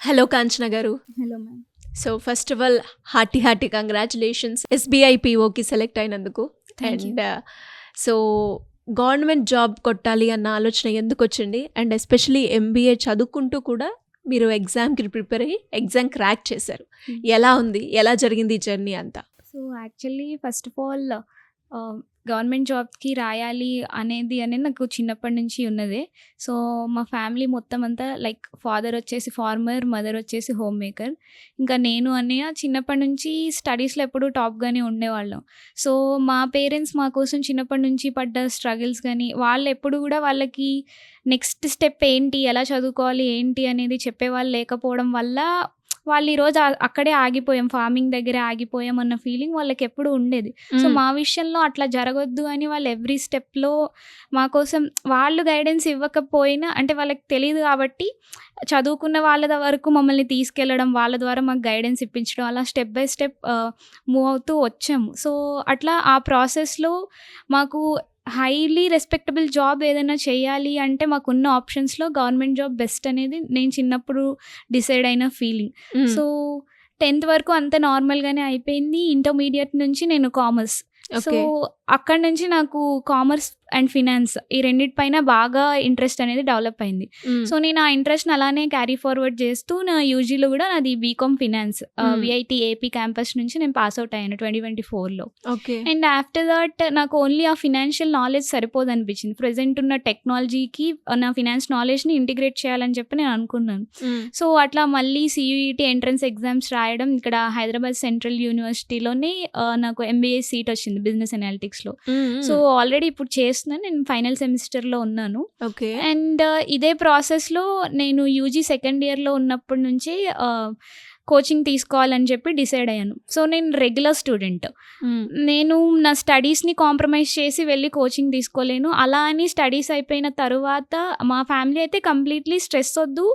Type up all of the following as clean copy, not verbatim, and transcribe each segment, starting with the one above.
Hello Kanchana గారు. Hello ma'am. So first of all hearty congratulations SBI పీఓకి select అయినందుకు. Thank you. And so government job కొట్టాలి అన్న ఆలోచన ఎందుకు వచ్చింది? అండ్ ఎస్పెషలీ ఎంబీఏ చదువుకుంటూ కూడా మీరు ఎగ్జామ్కి ప్రిపేర్ అయ్యి ఎగ్జామ్ క్రాక్ చేశారు. ఎలా ఉంది, ఎలా జరిగింది ఈ జర్నీ అంతా? So actually first of all government జాబ్కి రాయాలి అనేది నాకు చిన్నప్పటి నుంచి ఉన్నదే. సో మా ఫ్యామిలీ మొత్తం అంతా లైక్ ఫాదర్ వచ్చేసి ఫార్మర్, మదర్ వచ్చేసి హోమ్ మేకర్. ఇంకా నేను అన్నయ్య చిన్నప్పటి నుంచి స్టడీస్లో ఎప్పుడూ టాప్గానే ఉండేవాళ్ళం. సో మా పేరెంట్స్ మా కోసం చిన్నప్పటి నుంచి పడ్డ స్ట్రగుల్స్ కానీ వాళ్ళు ఎప్పుడు కూడా వాళ్ళకి నెక్స్ట్ స్టెప్ ఏంటి, ఎలా చదువుకోవాలి ఏంటి అనేది చెప్పేవాళ్ళు లేకపోవడం వల్ల వాళ్ళు ఈరోజు అక్కడే ఆగిపోయాం, ఫార్మింగ్ దగ్గరే ఆగిపోయాం అన్న ఫీలింగ్ వాళ్ళకి ఎప్పుడు ఉండేది. సో మా విషయంలో అట్లా జరగొద్దు అని వాళ్ళు ఎవ్రీ స్టెప్లో మా కోసం వాళ్ళు గైడెన్స్ ఇవ్వకపోయినా, అంటే వాళ్ళకి తెలియదు కాబట్టి చదువుకున్న వాళ్ళ వరకు మమ్మల్ని తీసుకెళ్ళడం, వాళ్ళ ద్వారా మాకు గైడెన్స్ ఇప్పించడం, అలా స్టెప్ బై స్టెప్ మూవ్ అవుతూ వచ్చాము. సో అట్లా ఆ ప్రాసెస్లో మాకు హైలీ రెస్పెక్టబుల్ జాబ్ ఏదైనా చేయాలి అంటే మాకున్న ఆప్షన్స్లో గవర్నమెంట్ జాబ్ బెస్ట్ అనేది నేను చిన్నప్పుడు డిసైడ్ అయిన ఫీలింగ్. సో 10th వరకు అంత నార్మల్గానే అయిపోయింది. ఇంటర్మీడియట్ నుంచి నేను కామర్స్. సో అక్కడ నుంచి నాకు కామర్స్ అండ్ ఫినాన్స్ ఈ రెండిటిపైన బాగా ఇంట్రెస్ట్ అనేది డెవలప్ అయింది. సో నేను ఆ ఇంట్రెస్ట్ని అలానే క్యారీ ఫార్వర్డ్ చేస్తూ నా యూజీలో కూడా నాది BCom finance VIT AP campus నుంచి నేను పాస్ అవుట్ అయ్యాను 2024లో. అండ్ ఆఫ్టర్ దట్ నాకు ఓన్లీ ఆ ఫినాన్షియల్ నాలెడ్జ్ సరిపోదు అనిపించింది. ప్రెజెంట్ ఉన్న టెక్నాలజీకి నా ఫినాన్స్ నాలెడ్జ్ని ఇంటిగ్రేట్ చేయాలని చెప్పి నేను అనుకున్నాను. సో అట్లా మళ్ళీ సియూఈటీ ఎంట్రన్స్ ఎగ్జామ్స్ రాయడం, ఇక్కడ హైదరాబాద్ సెంట్రల్ యూనివర్సిటీలోనే నాకు ఎంబీఏ సీట్ వచ్చింది బిజినెస్ అనాలిటిక్స్లో. సో ఆల్రెడీ ఇప్పుడు నేను ఫైనల్ సెమిస్టర్లో ఉన్నాను. అండ్ ఇదే ప్రాసెస్లో నేను యూజీ సెకండ్ ఇయర్లో ఉన్నప్పటి నుంచి కోచింగ్ తీసుకోవాలని చెప్పి డిసైడ్ అయ్యాను. సో నేను రెగ్యులర్ స్టూడెంట్, నేను నా స్టడీస్ని కాంప్రమైజ్ చేసి వెళ్ళి కోచింగ్ తీసుకోలేను. అలా అని స్టడీస్ అయిపోయిన తర్వాత మా ఫ్యామిలీ అయితే కంప్లీట్లీ స్ట్రెస్ వద్దు,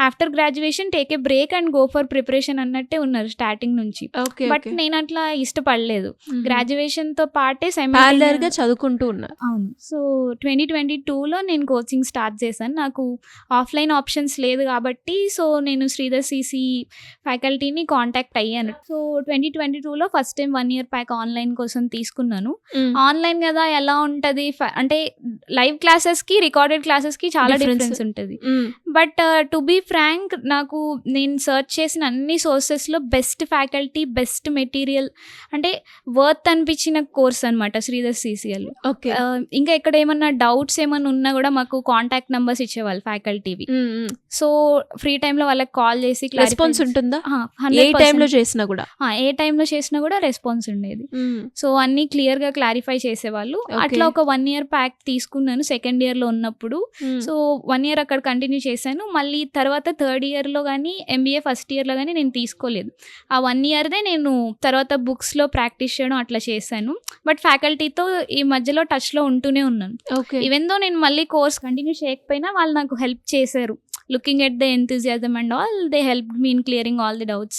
after graduation take a break and go for preparation అన్నట్టే ఉన్నారు స్టార్టింగ్ నుంచి. బట్ నేను అట్లా ఇష్టపడలేదు. గ్రాడ్యుయేషన్తో పాటే సైమల్టేనియస్గా చదువుకుంటూ ఉన్నా. అవును. సో 2022లో నేను కోచింగ్ స్టార్ట్ చేశాను. నాకు ఆఫ్లైన్ ఆప్షన్స్ లేదు కాబట్టి సో నేను శ్రీధర్ సిసి ఫ్యాకల్టీని కాంటాక్ట్ అయ్యాను. సో 2022లో first time 1 year pack online కోసం తీసుకున్నాను. ఆన్లైన్ కదా ఎలా ఉంటుంది అంటే లైవ్ క్లాసెస్కి రికార్డెడ్ క్లాసెస్కి చాలా డిఫరెన్స్ ఉంటుంది. బట్ టు బీ ఫ్రాంక్, నాకు నేను సర్చ్ చేసిన అన్ని సోర్సెస్లో బెస్ట్ ఫ్యాకల్టీ, బెస్ట్ మెటీరియల్, అంటే వర్త్ అనిపించిన కోర్స్ అనమాట శ్రీధర్ సిసిఎల్. ఇంకా ఇక్కడ ఏమన్నా డౌట్స్ ఏమన్నా ఉన్నా కూడా మాకు కాంటాక్ట్ నెంబర్స్ ఇచ్చేవాళ్ళు ఫ్యాకల్టీవి. సో ఫ్రీ టైంలో వాళ్ళకి కాల్ చేసి రెస్పాన్స్ ఉంటుందా? ఏ టైంలో చేసినా కూడా రెస్పాన్స్ ఉండేది. సో అన్ని క్లియర్ గా క్లారిఫై చేసేవాళ్ళు. అట్లా ఒక 1 year ప్యాక్ తీసుకున్నాను సెకండ్ ఇయర్ లో ఉన్నప్పుడు. సో 1 year అక్కడ కంటిన్యూ చేశాను. మళ్ళీ తర్వాత థర్డ్ ఇయర్ లో కానీ ఎంబీఏ ఫస్ట్ ఇయర్ లో కానీ నేను తీసుకోలేదు. ఆ 1 yearదే నేను తర్వాత బుక్స్ లో ప్రాక్టీస్ చేయడం అట్లా చేశాను. బట్ ఫ్యాకల్టీతో ఈ మధ్యలో టచ్ లో ఉంటూనే ఉన్నాను. ఈవెన్ దో నేను మళ్ళీ కోర్స్ కంటిన్యూ చేయకపోయినా వాళ్ళు నాకు హెల్ప్ చేశారు. Looking at the enthusiasm and all, they helped me in clearing all the doubts.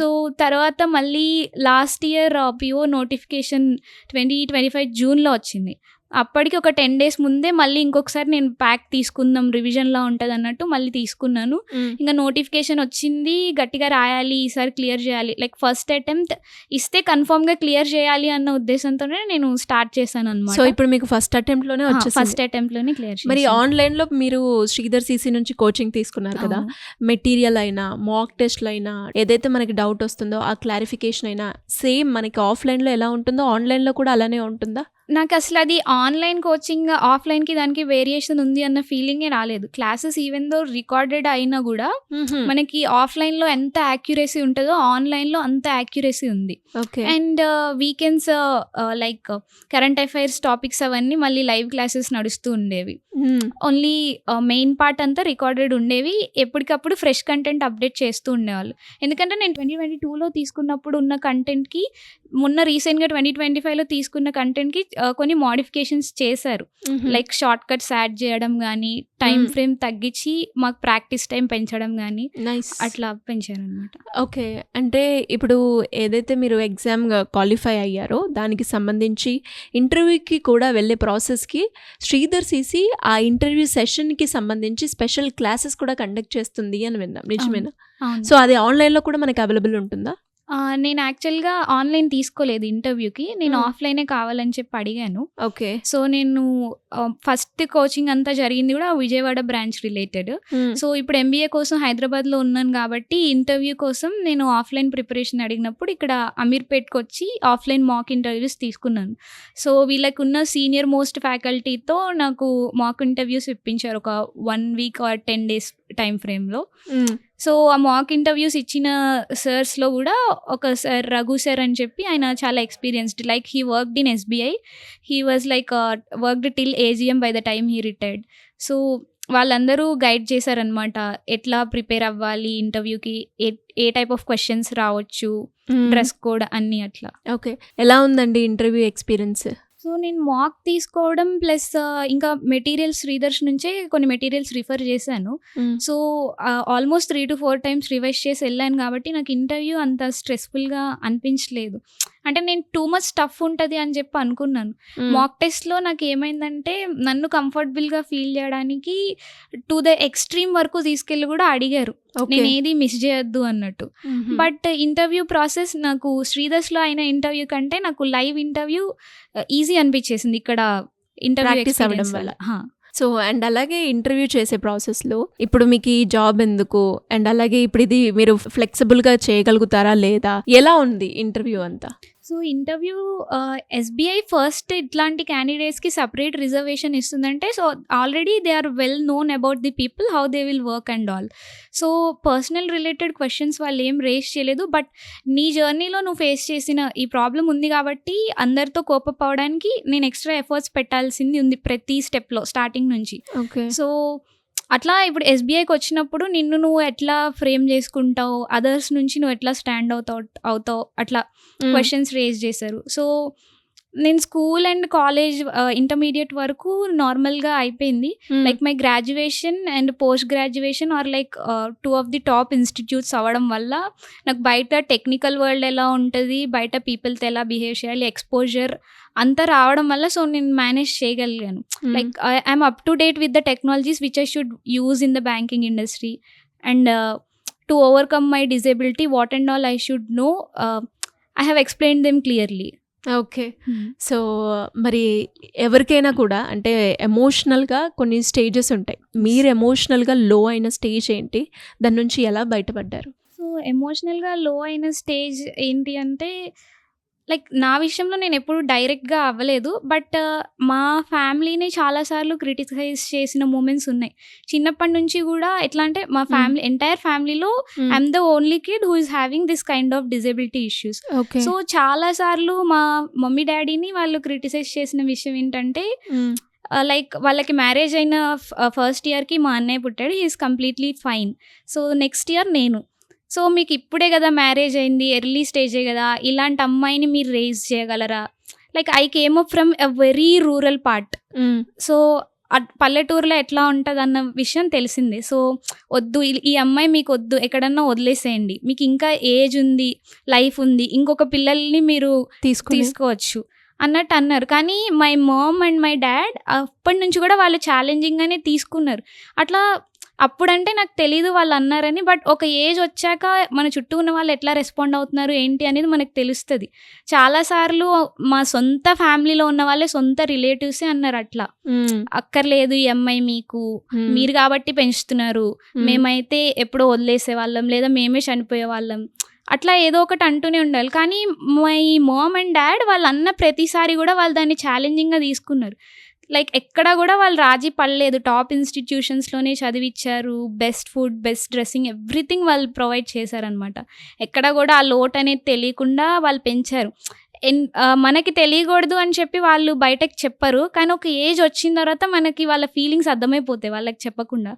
So తర్వాత మళ్ళీ లాస్ట్ ఇయర్ పిఓ నోటిఫికేషన్ 2025 జూన్లో వచ్చింది. అప్పటికి ఒక 10 days ముందే మళ్ళీ ఇంకొకసారి నేను ప్యాక్ తీసుకుందాం, రివిజన్లా ఉంటుంది అన్నట్టు మళ్ళీ తీసుకున్నాను. ఇంకా నోటిఫికేషన్ వచ్చింది, గట్టిగా రాయాలి, ఈసారి క్లియర్ చేయాలి, లైక్ ఫస్ట్ అటెంప్ట్ ఇస్తే కన్ఫర్మ్గా క్లియర్ చేయాలి అన్న ఉద్దేశంతోనే నేను స్టార్ట్ చేశాను అనమాట. సో ఇప్పుడు మీకు ఫస్ట్ అటెంప్ట్లోనే క్లియర్. మరి ఆన్లైన్లో మీరు శ్రీధర్ సిసి నుంచి కోచింగ్ తీసుకున్నారు కదా, మెటీరియల్ అయినా మాక్ టెస్ట్లు అయినా ఏదైతే మనకి డౌట్ వస్తుందో ఆ క్లారిఫికేషన్ అయినా సేమ్ మనకి ఆఫ్లైన్లో ఎలా ఉంటుందో ఆన్లైన్లో కూడా అలానే ఉంటుందా? నాకు అసలు అది ఆన్లైన్ కోచింగ్ ఆఫ్లైన్కి దానికి వేరియేషన్ ఉంది అన్న ఫీలింగే రాలేదు. క్లాసెస్ ఈవెన్ దో రికార్డెడ్ అయినా కూడా మనకి ఆఫ్లైన్లో ఎంత యాక్యురసీ ఉంటుందో ఆన్లైన్లో అంత యాక్యురసీ ఉంది. And weekends like current affairs topics అవన్నీ మళ్ళీ లైవ్ క్లాసెస్ నడుస్తూ ఉండేవి. ఓన్లీ మెయిన్ పార్ట్ అంతా రికార్డెడ్ ఉండేవి. ఎప్పటికప్పుడు ఫ్రెష్ కంటెంట్ అప్డేట్ చేస్తూ ఉండేవాళ్ళు. ఎందుకంటే నేను 2022లో తీసుకున్నప్పుడు ఉన్న కంటెంట్కి మొన్న రీసెంట్గా 2025లో తీసుకున్న కంటెంట్కి కొన్ని మోడిఫికేషన్స్ చేశారు. లైక్ షార్ట్ కట్స్ యాడ్ చేయడం కానీ, టైం ఫ్రేమ్ తగ్గించి మాకు ప్రాక్టీస్ టైం పెంచడం కానీ నైస్. అట్లా పెంచారనమాట. ఓకే. అంటే ఇప్పుడు ఏదైతే మీరు ఎగ్జామ్ క్వాలిఫై అయ్యారో దానికి సంబంధించి ఇంటర్వ్యూకి కూడా వెళ్ళే ప్రాసెస్కి శ్రీధర్ సీసీ ఆ ఇంటర్వ్యూ సెషన్కి సంబంధించి స్పెషల్ క్లాసెస్ కూడా కండక్ట్ చేస్తుంది అని విన్నాం, నిజమేనా? అవును. సో అది ఆన్లైన్లో కూడా మనకి అవైలబుల్ ఉంటుందా? నేను యాక్చువల్గా ఆన్లైన్ తీసుకోలేదు ఇంటర్వ్యూకి, నేను ఆఫ్లైనే కావాలని చెప్పి అడిగాను. ఓకే. సో నేను ఫస్ట్ కోచింగ్ అంతా జరిగింది కూడా విజయవాడ బ్రాంచ్ రిలేటెడ్. సో ఇప్పుడు ఎంబీఏ కోసం హైదరాబాద్లో ఉన్నాను కాబట్టి ఇంటర్వ్యూ కోసం నేను ఆఫ్లైన్ ప్రిపరేషన్ అడిగినప్పుడు ఇక్కడ అమీర్పేట్కి వచ్చి ఆఫ్లైన్ మాక్ ఇంటర్వ్యూస్ తీసుకున్నాను. సో వీళ్ళకి ఉన్న సీనియర్ మోస్ట్ ఫ్యాకల్టీతో నాకు మాక్ ఇంటర్వ్యూస్ ఇప్పించారు ఒక 1 వీక్ ఆర్ 10 days టైం ఫ్రేమ్లో. సో ఆ మాక్ ఇంటర్వ్యూస్ ఇచ్చిన సర్స్లో కూడా ఒక సార్ రఘు సార్ అని చెప్పి, ఆయన చాలా experienced, like he worked in SBI, he was like worked till AGM by the time he retired. So వాళ్ళందరూ గైడ్ చేశారనమాట, ఎట్లా ప్రిపేర్ అవ్వాలి ఇంటర్వ్యూకి, ఏ టైప్ ఆఫ్ క్వశ్చన్స్ రావచ్చు, డ్రెస్ కోడ్ అన్నీ అట్లా. ఓకే. ఎలా ఉందండి ఇంటర్వ్యూ ఎక్స్పీరియన్స్? సో నేను మాక్ తీసుకోవడం ప్లస్ ఇంకా మెటీరియల్స్ శ్రీదర్శ్ నుంచే కొన్ని మెటీరియల్స్ రిఫర్ చేశాను. So almost 3 to 4 times revise చేసి వెళ్ళాను కాబట్టి నాకు ఇంటర్వ్యూ అంత స్ట్రెస్ఫుల్గా అనిపించలేదు. అంటే నేను టూ మచ్ టఫ్ ఉంటుంది అని చెప్పి అనుకున్నాను. మాక్ టెస్ట్లో నాకు ఏమైందంటే నన్ను కంఫర్టబుల్గా ఫీల్ చేయడానికి టు ద ఎక్స్ట్రీమ్ వరకు తీసుకెళ్ళి కూడా అడిగారు, నేను ఏది మిస్ చేయొద్దు అన్నట్టు. బట్ ఇంటర్వ్యూ ప్రాసెస్ నాకు శ్రీదర్శ్లో అయిన ఇంటర్వ్యూ కంటే నాకు లైవ్ ఇంటర్వ్యూ ఈజీ అనిపించేసింది ఇక్కడ ఇంటర్వ్యూ ప్రాక్టీస్ అవ్వడం వల్ల. సో అండ్ అలాగే ఇంటర్వ్యూ చేసే ప్రాసెస్లో ఇప్పుడు మీకు ఈ జాబ్ ఎందుకు, అండ్ అలాగే ఇప్పుడు ఇది మీరు ఫ్లెక్సిబుల్గా చేయగలుగుతారా లేదా, ఎలా ఉంది ఇంటర్వ్యూ అంతా? సో ఇంటర్వ్యూ ఎస్బీఐ ఫస్ట్ ఇట్లాంటి క్యాండిడేట్స్కి సపరేట్ రిజర్వేషన్ ఇస్తుందంటే, so already they are well known about the people, how they will work and all. So personal related questions వాళ్ళు ఏం రేస్ చేయలేదు. బట్ నీ జర్నీలో నువ్వు ఫేస్ చేసిన ఈ ప్రాబ్లం ఉంది కాబట్టి అందరితో కోపప్ అవ్వడానికి నేను ఎక్స్ట్రా ఎఫర్ట్స్ పెట్టాల్సింది ఉంది ప్రతి స్టెప్లో స్టార్టింగ్ నుంచి. ఓకే. సో అట్లా ఇప్పుడు ఎస్బీఐకి వచ్చినప్పుడు నిన్ను నువ్వు ఎట్లా ఫ్రేమ్ చేసుకుంటావు, అదర్స్ నుంచి నువ్వు ఎట్లా స్టాండ్ అవుతావు అట్లా క్వశ్చన్స్ రేజ్ చేశారు. సో నేను స్కూల్ అండ్ కాలేజ్ ఇంటర్మీడియట్ వరకు నార్మల్గా అయిపోయింది. Like my graduation and post graduation are like 2 of the top institutes అవ్వడం వల్ల నాకు బయట టెక్నికల్ వరల్డ్ ఎలా ఉంటుంది, బయట పీపుల్తో ఎలా బిహేవ్ చేయాలి, ఎక్స్పోజర్ అంతా రావడం వల్ల సో నేను మేనేజ్ చేయగలిగాను. Like I'm up to date with the technologies which I should use in the banking industry and to overcome my disability what and all I should know, I have explained them clearly. Okay. So మరి ఎవరికైనా కూడా అంటే ఎమోషనల్గా కొన్ని stages ఉంటాయి, మీరు ఎమోషనల్గా లో అయిన స్టేజ్ ఏంటి, దాని నుంచి ఎలా బయటపడ్డారు? సో ఎమోషనల్గా లో అయిన స్టేజ్ ఏంటి అంటే, లైక్ నా విషయంలో నేను ఎప్పుడు డైరెక్ట్గా అవ్వలేదు, బట్ మా ఫ్యామిలీని చాలాసార్లు క్రిటిసైజ్ చేసిన మూమెంట్స్ ఉన్నాయి. చిన్నప్పటి నుంచి కూడా ఎట్లా అంటే మా ఫ్యామిలీ ఎంటైర్ ఫ్యామిలీలో I'm the only kid who is having this kind of disability issues. So చాలాసార్లు మా మమ్మీ డాడీని వాళ్ళు క్రిటిసైజ్ చేసిన విషయం ఏంటంటే, లైక్ వాళ్ళకి మ్యారేజ్ అయిన ఫస్ట్ ఇయర్కి మా అన్నయ్య పుట్టాడు, he is completely fine. So next year నేను, సో మీకు ఇప్పుడే కదా మ్యారేజ్ అయింది, ఎర్లీ స్టేజే కదా, ఇలాంటి అమ్మాయిని మీరు రేజ్ చేయగలరా? Like I came up from a very rural part. So పల్లెటూరులో ఎట్లా ఉంటుంది అన్న విషయం తెలిసింది. సో వద్దు, ఈ అమ్మాయి మీకు వద్దు, ఎక్కడన్నా వదిలేసేయండి, మీకు ఇంకా ఏజ్ ఉంది, లైఫ్ ఉంది, ఇంకొక పిల్లల్ని మీరు తీసుకోవచ్చు అన్నట్టు అన్నారు. కానీ my mom and my dad అప్పటి నుంచి కూడా వాళ్ళు ఛాలెంజింగ్గానే తీసుకున్నారు. అట్లా అప్పుడంటే నాకు తెలీదు వాళ్ళు అన్నారని, బట్ ఒక ఏజ్ వచ్చాక మన చుట్టూ ఉన్న వాళ్ళు ఎట్లా రెస్పాండ్ అవుతున్నారు ఏంటి అనేది మనకు తెలుస్తుంది. చాలాసార్లు మా సొంత ఫ్యామిలీలో ఉన్న వాళ్ళే సొంత రిలేటివ్సే అన్నారు అట్లా, అక్కర్లేదు ఈ అమ్మాయి మీకు, మీరు కాబట్టి పెంచుతున్నారు, మేమైతే ఎప్పుడో వదిలేసే వాళ్ళం లేదా మేమే చనిపోయే వాళ్ళం, అట్లా ఏదో ఒకటి అంటూనే ఉండాలి. కానీ మై మామ్ అండ్ డాడ్ వాళ్ళు అన్న ప్రతిసారి కూడా వాళ్ళు దాన్ని ఛాలెంజింగ్గా తీసుకున్నారు. లైక్ ఎక్కడ కూడా వాళ్ళు రాజీ పడలేదు, టాప్ ఇన్స్టిట్యూషన్స్లోనే చదివించారు, best food, best dressing, everything వాళ్ళు ప్రొవైడ్ చేశారనమాట. ఎక్కడ కూడా ఆ లోటు అనేది తెలియకుండా వాళ్ళు పెంచారు. మనకి తెలియకూడదు అని చెప్పి వాళ్ళు బయటకు చెప్పరు, కానీ ఒక ఏజ్ వచ్చిన తర్వాత మనకి వాళ్ళ ఫీలింగ్స్ అర్థమైపోతాయి వాళ్ళకి చెప్పకుండా.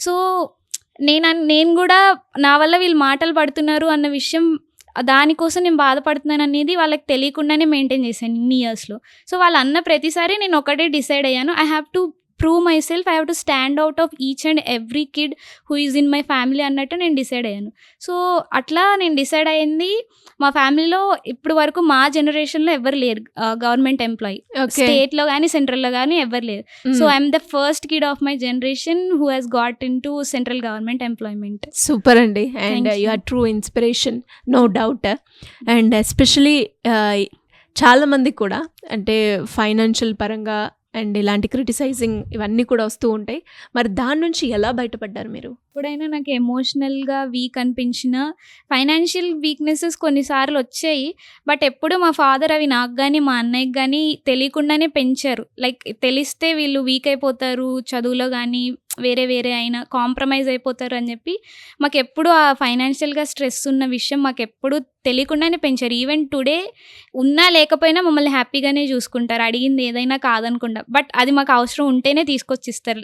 సో నేను కూడా నా వల్ల వీళ్ళు మాటలు పడుతున్నారు అన్న విషయం దానికోసం నేను బాధపడుతున్నాను అనేది వాళ్ళకి తెలియకుండానే మెయింటైన్ చేశాను ఇన్ని ఇయర్స్లో. సో వాళ్ళు అన్న ప్రతిసారి నేను ఒకటే డిసైడ్ అయ్యాను, I have to prove my self, I have to stand out of each and every kid who is in my family అన్నట్టు నేను డిసైడ్ అయ్యాను. సో అట్లా నేను డిసైడ్ అయ్యింది. మా ఫ్యామిలీలో ఇప్పుడు వరకు మా జనరేషన్లో ఎవరు లేరు గవర్నమెంట్ ఎంప్లాయీ, స్టేట్లో కానీ సెంట్రల్లో కానీ ఎవరు లేరు. So I'm the first kid of my generation who has got into central government employment. Super అండి, and you are true inspiration, no doubt. And especially చాలామంది కూడా అంటే ఫైనాన్షియల్ పరంగా అండ్ ఇలాంటి క్రిటిసైజింగ్ ఇవన్నీ కూడా వస్తూ ఉంటాయి. మరి దాని నుంచి ఎలా బయటపడ్డారు మీరు? ఎప్పుడైనా నాకు ఎమోషనల్గా వీక్ అనిపించిన ఫైనాన్షియల్ వీక్నెసెస్ కొన్నిసార్లు వచ్చాయి, బట్ ఎప్పుడు మా ఫాదర్ అవి నాకు కానీ మా అన్నయ్యకి కానీ తెలియకుండానే పెంచారు. లైక్ తెలిస్తే వీళ్ళు వీక్ అయిపోతారు చదువులో కానీ వేరే వేరే అయినా కాంప్రమైజ్ అయిపోతారు అని చెప్పి మాకు ఎప్పుడు ఆ ఫైనాన్షియల్గా స్ట్రెస్ ఉన్న విషయం మాకు ఎప్పుడు తెలియకుండానే పెంచారు. ఈవెన్ టుడే ఉన్నా లేకపోయినా మమ్మల్ని హ్యాపీగానే చూసుకుంటారు, అడిగింది ఏదైనా కాదనకుండా. బట్ అది మాకు అవసరం ఉంటేనే తీసుకొచ్చి ఇస్తారు,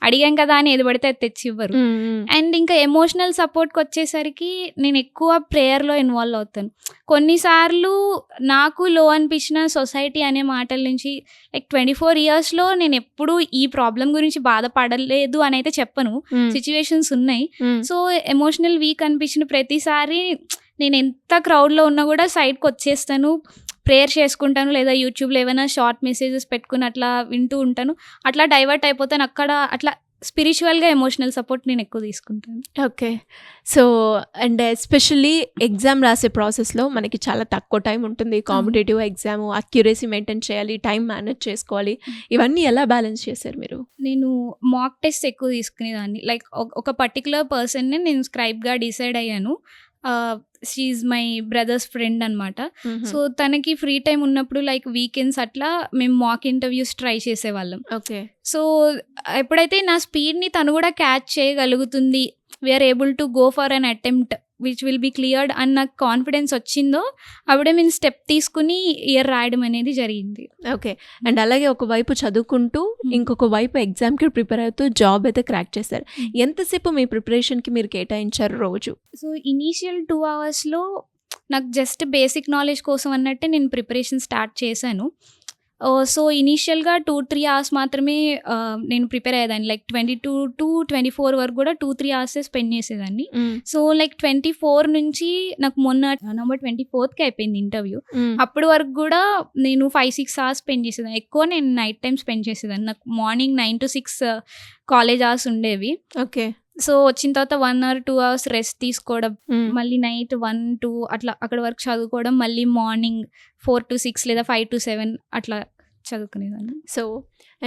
అడిగాం కదా అని ఏది పడితే అది తెచ్చి ఇవ్వరు. అండ్ ఇంకా ఎమోషనల్ సపోర్ట్కి వచ్చేసరికి నేను ఎక్కువ ప్రేయర్లో ఇన్వాల్వ్ అవుతాను. కొన్నిసార్లు నాకు లో అనిపించిన సొసైటీ అనే మాటల నుంచి లైక్ 24 ఇయర్స్లో నేను ఎప్పుడూ ఈ ప్రాబ్లం గురించి బాధపడలేదు అని అయితే చెప్పను, సిచ్యువేషన్స్ ఉన్నాయి. సో ఎమోషనల్ వీక్ అనిపించిన ప్రతిసారి నేను ఎంత క్రౌడ్లో ఉన్నా కూడా సైడ్కి వచ్చేస్తాను, ప్రేయర్ చేసుకుంటాను, లేదా యూట్యూబ్లో ఏమైనా షార్ట్ మెసేజెస్ పెట్టుకుని అట్లా వింటూ ఉంటాను. అట్లా డైవర్ట్ అయిపోతాను. అక్కడ అట్లా స్పిరిచువల్గా ఎమోషనల్ సపోర్ట్ నేను ఎక్కువ తీసుకుంటాను. Okay. So and especially exam రాసే ప్రాసెస్లో మనకి చాలా తక్కువ టైం ఉంటుంది. కాంపిటేటివ్ ఎగ్జామ్, అక్యురసీ మెయింటైన్ చేయాలి, టైం మేనేజ్ చేసుకోవాలి. ఇవన్నీ ఎలా బ్యాలెన్స్ చేశారు మీరు? నేను మాక్ టెస్ట్ ఎక్కువ తీసుకునేదాన్ని. లైక్ ఒక పర్టికులర్ పర్సన్ని నేను స్క్రైబ్గా డిసైడ్ అయ్యాను. She is my brother's friend అనమాట. సో తనకి ఫ్రీ టైం ఉన్నప్పుడు లైక్ వీకెండ్స్ అట్లా మేము మాక్ ఇంటర్వ్యూస్ ట్రై చేసేవాళ్ళం. ఓకే. సో ఎప్పుడైతే నా స్పీడ్ని తను కూడా క్యాచ్ చేయగలుగుతుంది, we're able to go for an attempt which will be cleared అన్న కాన్ఫిడెన్స్ వచ్చిందో అప్పుడే మేము స్టెప్ తీసుకుని ఇయర్ రాయడం అనేది జరిగింది. ఓకే. అండ్ అలాగే ఒకవైపు చదువుకుంటూ ఇంకొక వైపు ఎగ్జామ్కి ప్రిపేర్ అవుతూ జాబ్ అయితే క్రాక్ చేశారు. ఎంతసేపు మీ ప్రిపరేషన్కి మీరు కేటాయించారు రోజు? సో ఇనీషియల్ 2 అవర్స్లో నాకు జస్ట్ బేసిక్ నాలెడ్జ్ కోసం అన్నట్టే నేను ప్రిపరేషన్ స్టార్ట్ చేశాను. సో ఇనీషియల్గా 2-3 అవర్స్ మాత్రమే నేను ప్రిపేర్ అయ్యేదాన్ని. లైక్ 22 to 24 వరకు కూడా 2-3 అవర్సే స్పెండ్ చేసేదాన్ని. సో లైక్ 24 నుంచి నాకు మొన్న నవంబర్ 24కి అయిపోయింది ఇంటర్వ్యూ. అప్పటి వరకు కూడా నేను 5-6 అవర్స్ స్పెండ్ చేసేదాన్ని. ఎక్కువ నేను నైట్ టైం స్పెండ్ చేసేదాన్ని. నాకు మార్నింగ్ 9 to 6 కాలేజ్ అవర్స్ ఉండేవి. ఓకే. సో వచ్చిన తర్వాత 1 or 2 అవర్స్ రెస్ట్ తీసుకోవడం, మళ్ళీ నైట్ 1-2 అట్లా అక్కడ వరకు చదువుకోవడం, మళ్ళీ మార్నింగ్ 4 to 6 లేదా 5 to 7 అట్లా చదువుకునేదాన్ని. సో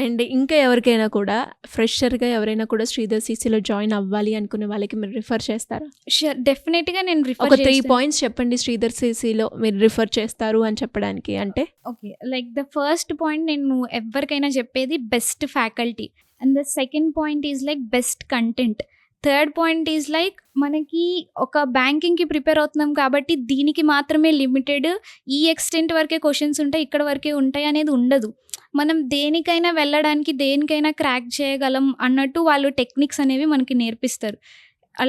అండ్ ఇంకా ఎవరికైనా కూడా ఫ్రెషర్గా ఎవరైనా కూడా శ్రీధర్ సిసిలో జాయిన్ అవ్వాలి అనుకునే వాళ్ళకి మీరు రిఫర్ చేస్తారా? షూర్, డెఫినెట్గా నేను రిఫర్. ఒక 3 points చెప్పండి శ్రీధర్ సిసిలో మీరు రిఫర్ చేస్తారు అని చెప్పడానికి. అంటే okay, like the first point నేను ఎవరికైనా చెప్పేది best faculty, and the second point is like best content, third point is like మనకి ఒక బ్యాంకింగ్కి ప్రిపేర్ అవుతున్నాం కాబట్టి దీనికి మాత్రమే లిమిటెడ్ ఈ ఎక్స్టెంట్ వరకే క్వశ్చన్స్ ఉంటాయి, ఇక్కడ వరకే ఉంటాయి అనేది ఉండదు. మనం దేనికైనా వెళ్ళడానికి, దేనికైనా క్రాక్ చేయగలం అన్నట్టు వాళ్ళు టెక్నిక్స్ అనేవి మనకి నేర్పిస్తారు.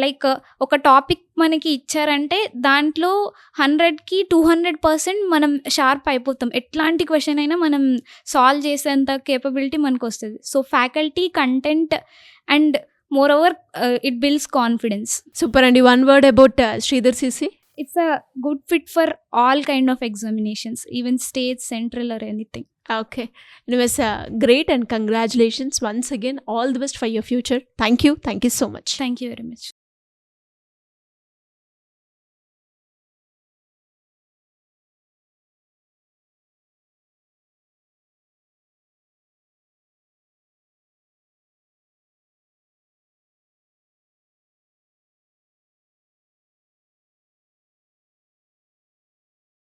లైక్ ఒక టాపిక్ మనకి ఇచ్చారంటే దాంట్లో 100కి 200% మనం షార్ప్ అయిపోతాం. ఎట్లాంటి క్వశ్చన్ అయినా మనం సాల్వ్ చేసేంత కేపబిలిటీ మనకు వస్తుంది. So faculty, content and moreover it builds confidence. Super అండి. 1 word about Sridhar CC. It's a good fit for all kind of examinations, even state, central or anything. Okay. It was great and congratulations once again. All the best for your future. Thank you so much. Thank you very much.